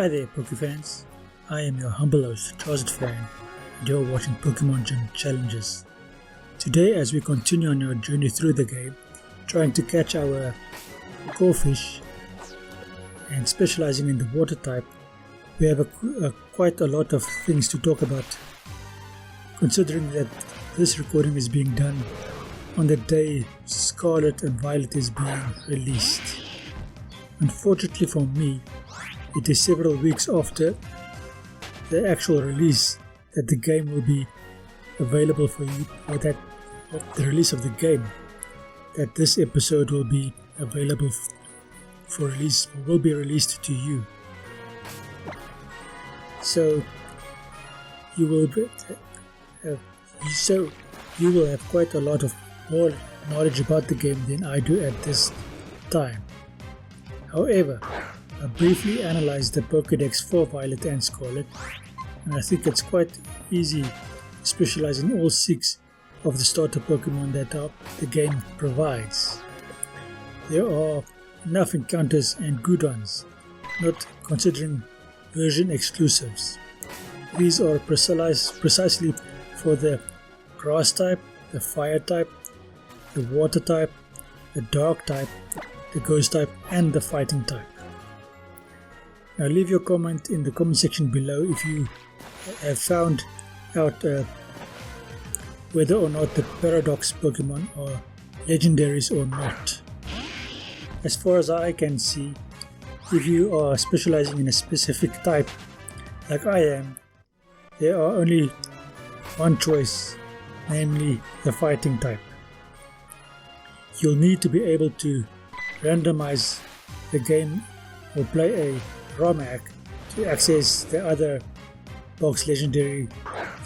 Hi there Pokefans, I am your humble host Charles Fan and you're watching Pokemon Gym Challenges. Today as we continue on our journey through the game, trying to catch our core fish and specializing in the water type, we have quite a lot of things to talk about, considering that this recording is being done on the day Scarlet and Violet is being released. Unfortunately for me, it is several weeks after the actual release that the game will be available for you, or that the release of the game, that this episode will be available for release, or will be released to you. So you will have quite a lot of more knowledge about the game than I do at this time. However, I briefly analyzed the Pokédex for Violet and Scarlet, and I think it's quite easy to specialize in all 6 of the starter Pokemon that the game provides. There are enough encounters and good ones, not considering version exclusives. These are precisely for the grass type, the fire type, the water type, the dark type, the ghost type, and the fighting type. Now leave your comment in the comment section below if you have found out whether or not the Paradox Pokemon are legendaries or not. As far as I can see, if you are specializing in a specific type like I am, there are only one choice, namely the fighting type. You'll need to be able to randomize the game or play a ROM hack to access the other box legendary,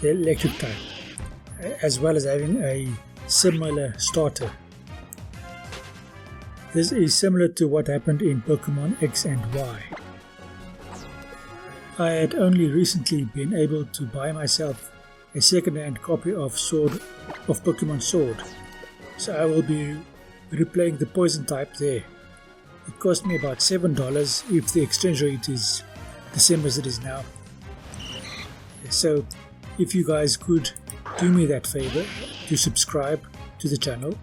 the electric type, as well as having a similar starter. This is similar to what happened in Pokemon X and Y. I had only recently been able to buy myself a second-hand copy of Pokemon Sword, so I will be replaying the poison type there. It cost me about $7 if the exchange rate is the same as it is now. So if you guys could do me that favor to subscribe to the channel,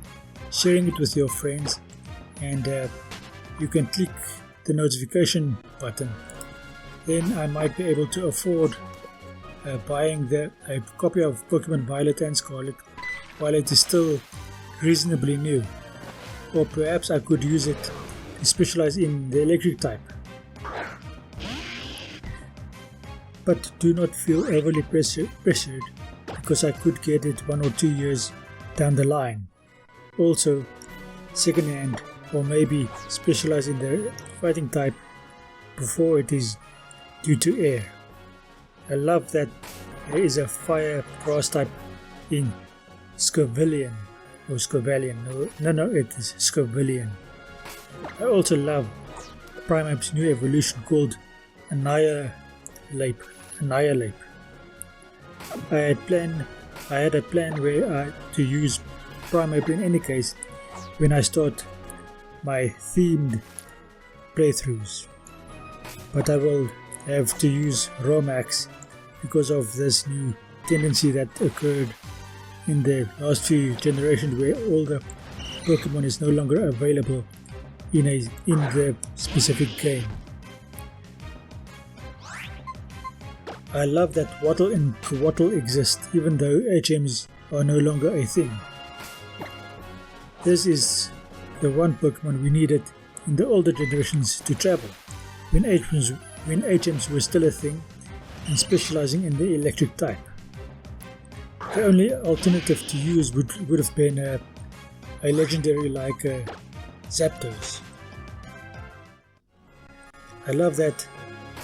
sharing it with your friends, and you can click the notification button, then I might be able to afford buying a copy of Pokemon Violet and Scarlet while it is still reasonably new. Or perhaps I could use it to specialize in the electric type. But do not feel overly pressured, because I could get it 1 or 2 years down the line. Also, second hand, or maybe specialize in the fighting type before it is due to air. I love that there is a fire grass type in Scovillian. No, it is Scovillian. I also love Primeape's new evolution called Annihilate. I had a plan to use Primeape in any case when I start my themed playthroughs, but I will have to use Romax because of this new tendency that occurred in the last few generations, where all the Pokemon is no longer available in the specific game. I love that Wattle and Quattle exist, even though HMs are no longer a thing. This is the one Pokemon we needed in the older generations to travel, when HMs were still a thing and specializing in the electric type. The only alternative to use would have been a legendary like Zapdos. I love that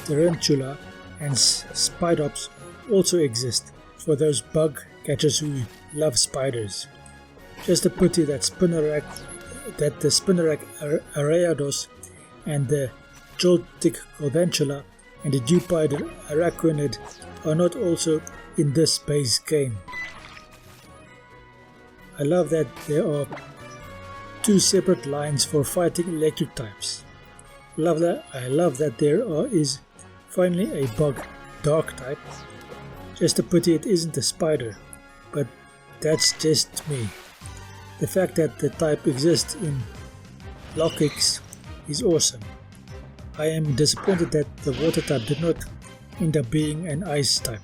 Tarantula and Spidops also exist for those bug catchers who love spiders. Just a pity that the Spinarak Ariados and the Joltik Galvantula and the Dewpider Araquanid are not also in this base game. I love that there are 2 separate lines for fighting electric types. I love that there is Finally, a bug dark type. Just a pity it isn't a spider, but that's just me. The fact that the type exists in Lockix is awesome. I am disappointed that the water type did not end up being an ice type.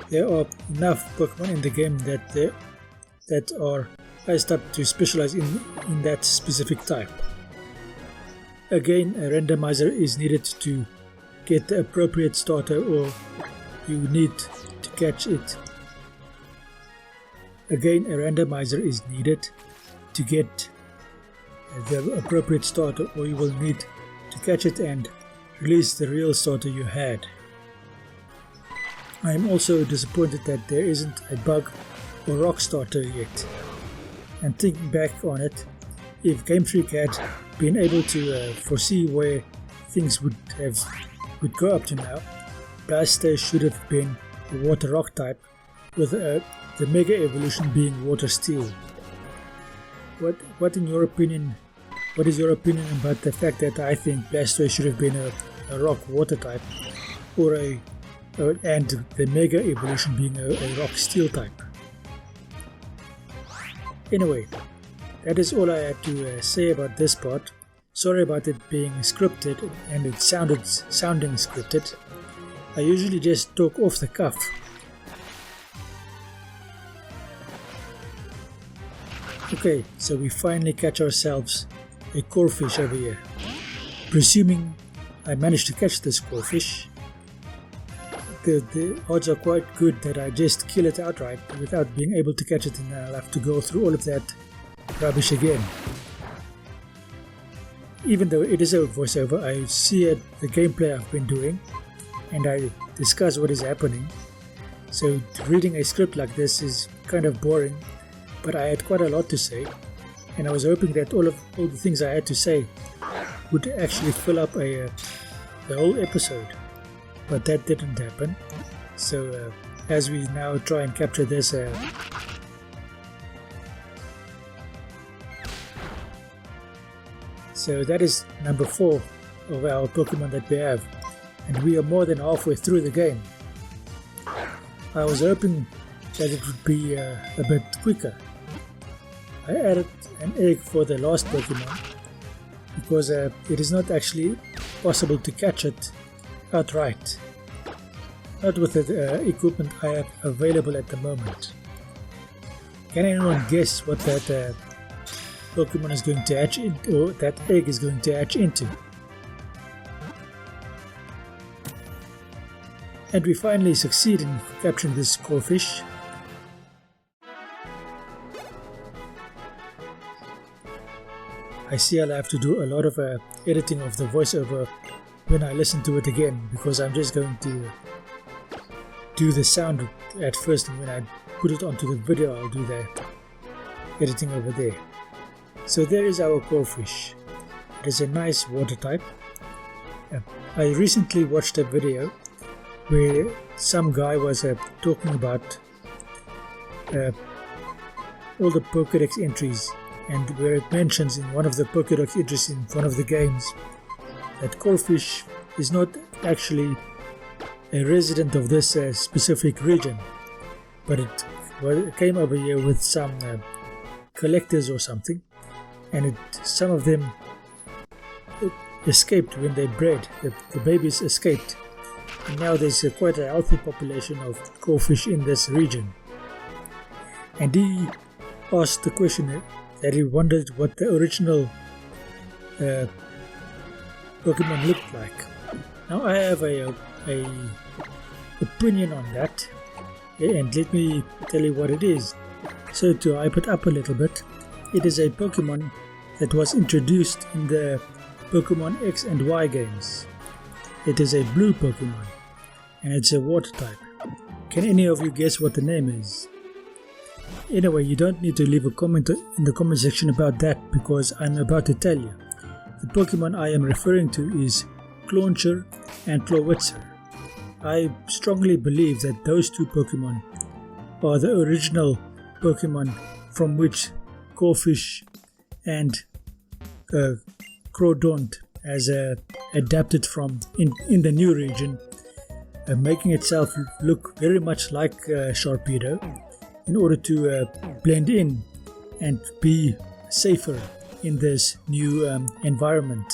There are enough Pokemon in the game that are ice type to specialize in that specific type. Again, a randomizer is needed to get the appropriate starter, or you need to catch it. Again, a randomizer is needed to get the appropriate starter, or you will need to catch it and release the real starter you had. I am also disappointed that there isn't a bug or rock starter yet. And thinking back on it, if Game Freak had been able to foresee where things would go up to now, Blastoise should have been a water rock type, with the Mega Evolution being water steel. What is your opinion about the fact that I think Blastoise should have been a rock water type, and the Mega Evolution being a rock steel type? Anyway, that is all I had to say about this part. Sorry about it being scripted and it sounding scripted. I usually just talk off the cuff. Okay, so we finally catch ourselves a corefish over here. Presuming I managed to catch this corefish, the odds are quite good that I just kill it outright without being able to catch it, and I'll have to go through all of that rubbish again. Even though it is a voiceover, I see the gameplay I've been doing and I discuss what is happening. So reading a script like this is kind of boring, but I had quite a lot to say, and I was hoping that all the things I had to say would actually fill up a whole episode, but that didn't happen. So as we now try and capture this so that is number 4 of our Pokemon that we have, and we are more than halfway through the game. I was hoping that it would be a bit quicker. I added an egg for the last Pokemon because it is not actually possible to catch it outright, not with the equipment I have available at the moment. Can anyone guess what that Pokemon is going to hatch into, or that egg is going to hatch into? And we finally succeed in capturing this corefish. I see I'll have to do a lot of editing of the voiceover when I listen to it again, because I'm just going to do the sound at first, and when I put it onto the video I'll do the editing over there. So there is our corefish. It is a nice water type. I recently watched a video where some guy was talking about all the Pokédex entries, and where it mentions in one of the Pokédex entries in one of the games that corefish is not actually a resident of this specific region, but it came over here with some collectors or something, and some of them escaped when they bred. The babies escaped, and now there's quite a healthy population of corefish in this region. And he asked the question that he wondered what the original Pokemon looked like. Now I have a opinion on that, and let me tell you what it is. So to hype it up a little bit, it is a Pokemon that was introduced in the Pokemon X and Y games. It is a blue Pokemon, and it's a water type. Can any of you guess what the name is? Anyway, you don't need to leave a comment in the comment section about that, because I'm about to tell you. The Pokemon I am referring to is Clauncher and Clawitzer. I strongly believe that those two Pokemon are the original Pokemon from which Corphish and Crawdaunt as adapted from in the new region, making itself look very much like Sharpedo in order to blend in and be safer in this new environment.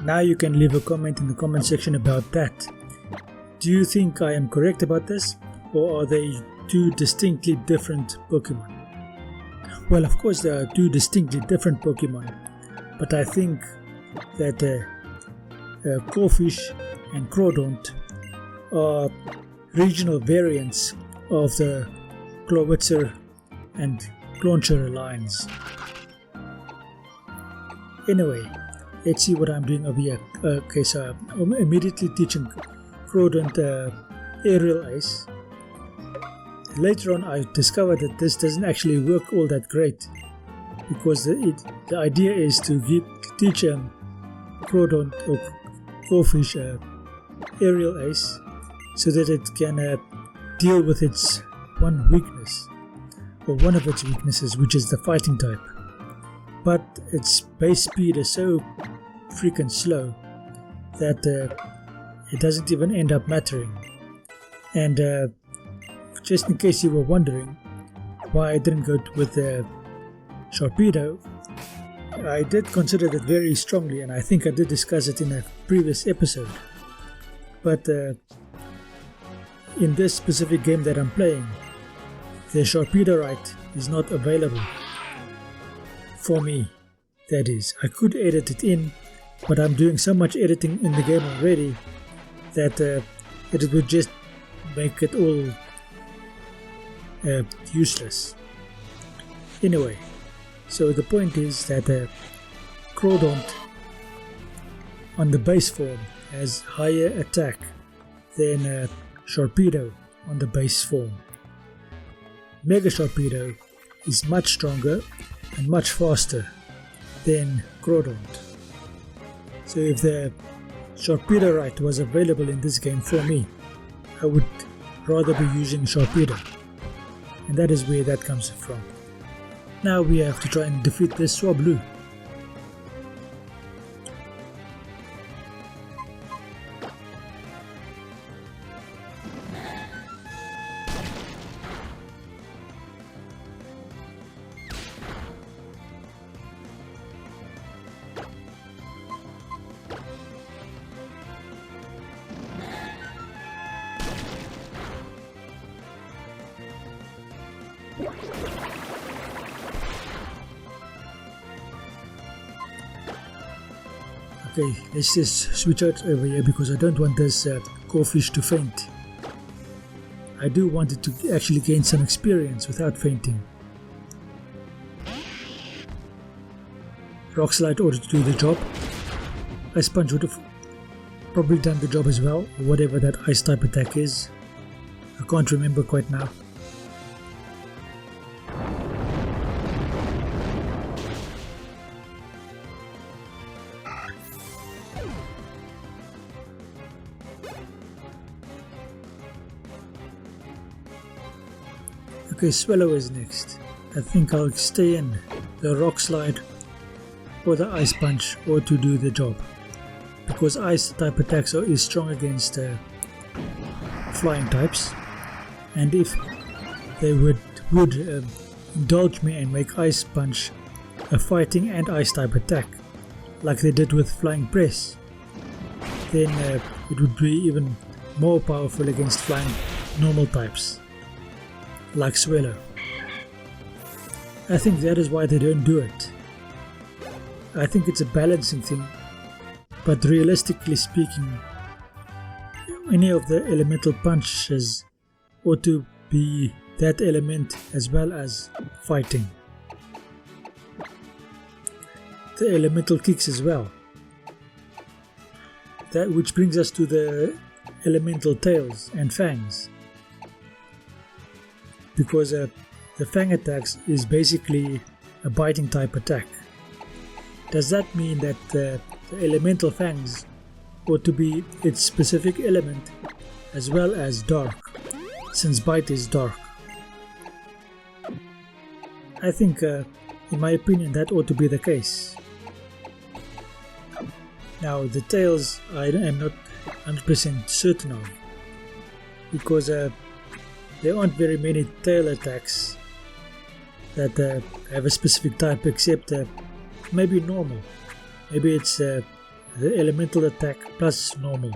Now you can leave a comment in the comment section about that. Do you think I am correct about this, or are they two distinctly different Pokemon? Well, of course there are two distinctly different Pokemon, but I think that Corphish and Crawdaunt are regional variants of the Clawitzer and Clauncher lines. Anyway, let's see what I'm doing over here. Okay, so I'm immediately teaching Crawdaunt Aerial Ace. Later on I discovered that this doesn't actually work all that great, because the idea is to teach Crawdaunt or Corphish Aerial Ace so that it can deal with its one weakness, or one of its weaknesses, which is the fighting type. But its base speed is so freaking slow that it doesn't even end up mattering. And just in case you were wondering why I didn't go with Sharpedo, I did consider that very strongly, and I think I did discuss it in a previous episode. But in this specific game that I'm playing, the Sharpedo is not available for me. That is, I could edit it in, but I'm doing so much editing in the game already that it would just make it all useless. Anyway, so the point is that Crawdaunt on the base form has higher attack than Sharpedo on the base form. Mega Sharpedo is much stronger and much faster than Crawdaunt. So if the Sharpedo was available in this game for me, I would rather be using Sharpedo, and that is where that comes from. Now we have to try and defeat this Swablu. Okay, let's just switch out over here because I don't want this Corphish to faint. I do want it to actually gain some experience without fainting. Rock Slide ought to do the job. Ice Punch would have probably done the job as well, or whatever that ice type attack is. I can't remember quite now. Okay, Swallow is next. I think I'll stay in. The Rock Slide or the Ice Punch or to do the job, because ice type attacks is strong against flying types, and if they would indulge me and make Ice Punch a fighting and ice type attack like they did with Flying Press, then it would be even more powerful against flying normal types like Swallow. I think that is why they don't do it. I think it's a balancing thing, but realistically speaking, any of the elemental punches ought to be that element as well as fighting. The elemental kicks as well. That which brings us to the elemental tails and fangs, because the fang attacks is basically a biting type attack. Does that mean that the elemental fangs ought to be its specific element as well as dark, since bite is dark? I think, in my opinion, that ought to be the case. Now the tails I am not 100% certain of, because there aren't very many tail attacks that have a specific type, except maybe normal. Maybe it's the elemental attack plus normal.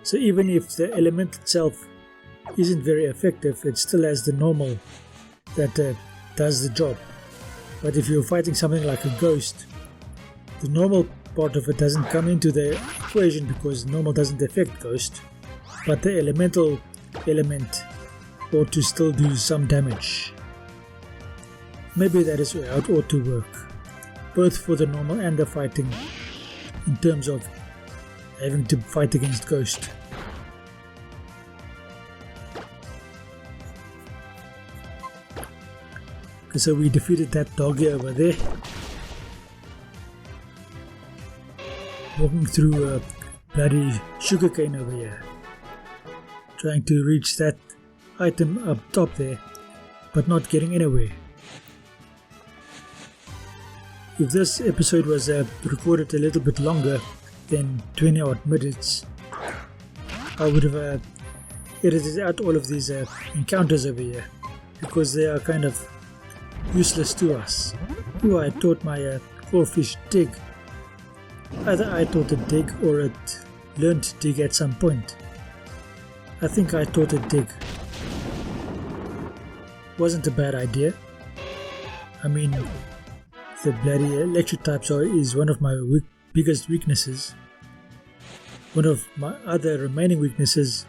So even if the element itself isn't very effective, it still has the normal that does the job. But if you're fighting something like a ghost, the normal part of it doesn't come into the equation because normal doesn't affect ghost, but the elemental element ought to still do some damage. Maybe that is how it ought to work, both for the normal and the fighting, in terms of having to fight against ghost. Okay, so we defeated that doggy over there. Walking through a bloody sugarcane over here, trying to reach that item up top there, but not getting anywhere. If this episode was recorded a little bit longer than 20 odd minutes, I would have edited out all of these encounters over here, because they are kind of useless to us. Ooh, I taught my crawfish dig. Either I taught it dig or it learned to dig at some point. I think I taught it dig. Wasn't a bad idea. I mean, the bloody electric types is one of my biggest weaknesses. One of my other remaining weaknesses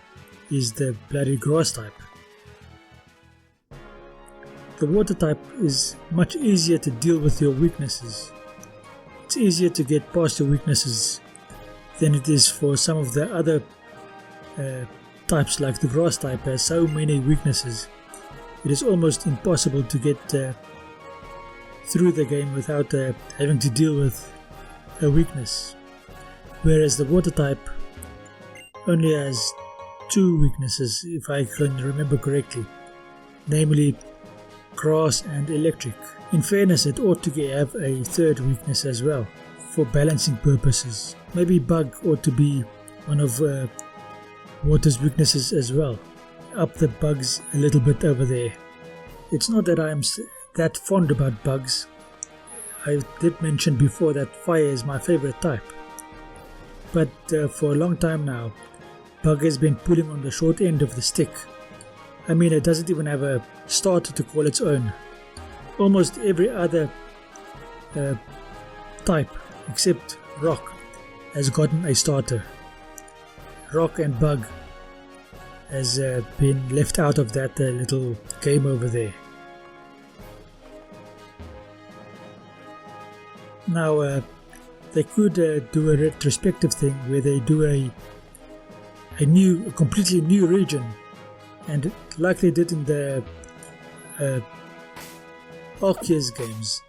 is the bloody grass type. The water type is much easier to deal with your weaknesses. It's easier to get past your weaknesses than it is for some of the other types, like the grass type has so many weaknesses. It is almost impossible to get through the game without having to deal with a weakness. Whereas the water type only has 2 weaknesses, if I can remember correctly, namely grass and electric. In fairness, it ought to have a 3rd weakness as well, for balancing purposes. Maybe bug ought to be one of water's weaknesses as well. Up the bugs a little bit over there. It's not that I'm that fond about bugs. I did mention before that fire is my favorite type. But for a long time now, bug has been pulling on the short end of the stick. I mean, it doesn't even have a starter to call its own. Almost every other type except rock has gotten a starter. Rock and bug has been left out of that little game over there. Now they could do a retrospective thing where they do a completely new region, and like they did in the Arceus games,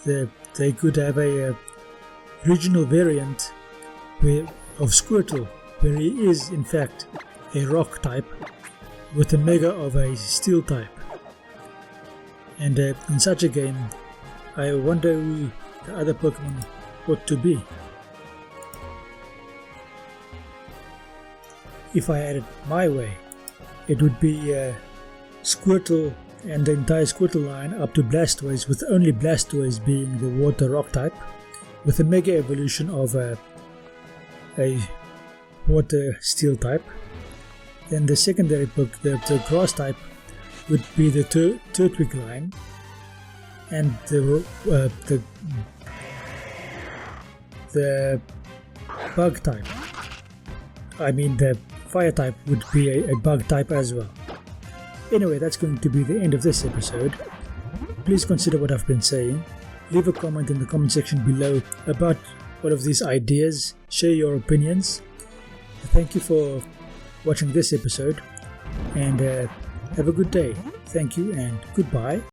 they could have a regional variant of Squirtle, where he is in fact a rock type with a mega of a steel type. And in such a game, I wonder who the other Pokemon ought to be. If I had it my way, it would be Squirtle and the entire Squirtle line up to Blastoise, with only Blastoise being the water rock type, with a mega evolution of a water steel type. Then the secondary the grass type would be the Turtwig line, and the bug type, I mean the fire type, would be a bug type as well. Anyway, that's going to be the end of this episode. Please consider what I've been saying. Leave a comment in the comment section below about all of these ideas. Share your opinions. Thank you for watching this episode, and have a good day. Thank you and goodbye.